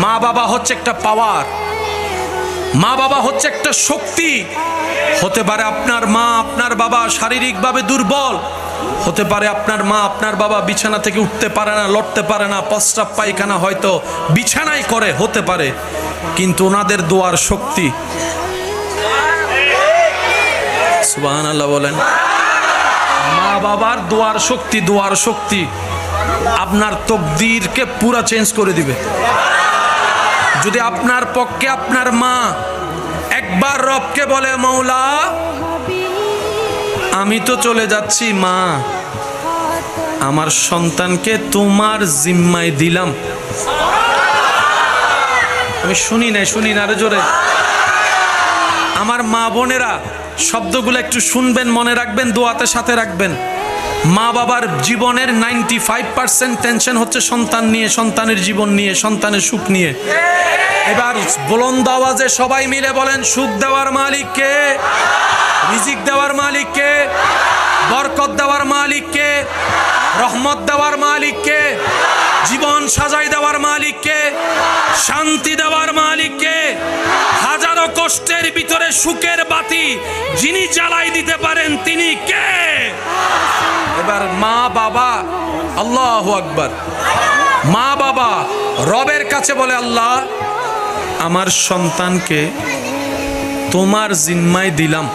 মা বাবা হচ্ছে একটা পাওয়ার, মা বাবা হচ্ছে একটা শক্তি। হতে পারে আপনার মা আপনার বাবা শারীরিকভাবে দুর্বল, হতে পারে আপনার মা আপনার বাবা বিছানা থেকে উঠতে পারে না, লড়তে পারে না, প্রস্রাব পায়খানা হয়তো বিছানায় করে, হতে পারে, কিন্তু ওনাদের দোয়ার শক্তি। সুবহানাল্লাহ বলেন। মা বাবার দোয়ার শক্তি, দোয়ার শক্তি আপনার তকদিরকে পুরা চেঞ্জ করে দিবে। যদি আপনার পক্ষে আপনার মা একবার রবকে বলে, মৌলা আমি তো চলে যাচ্ছি, মা আমার সন্তানকে তোমার জিম্মায় দিলাম। আমি শুনি না আরো জোরে। আমার মা বোনেরা শব্দগুলো একটু শুনবেন, মনে রাখবেন, দোয়াতে সাথে রাখবেন। মা বাবার জীবনের 95% টেনশন হচ্ছে সন্তান নিয়ে, সন্তানের জীবন নিয়ে, সন্তানের সুখ নিয়ে। এবার বুলন্দ আওয়াজে সবাই মিলে বলেন, সুখ দেওয়ার মালিক কে? রিজিক দেওয়ার মালিক কে? বরকত দেওয়ার মালিক কে? রহমত দেওয়ার মালিক কে? জীবন সাজাই দেওয়ার মালিক কে? শান্তি দেওয়ার মালিক কে? হাজারো কষ্টের ভিতরে সুখের বাতি যিনি জ্বালাই দিতে পারেন তিনি কে? এবার মা বাবা, আল্লাহু আকবার, মা বাবা রবের কাছে বলে, আল্লাহ আমার সন্তানকে তোমার জিম্মায় দিলাম।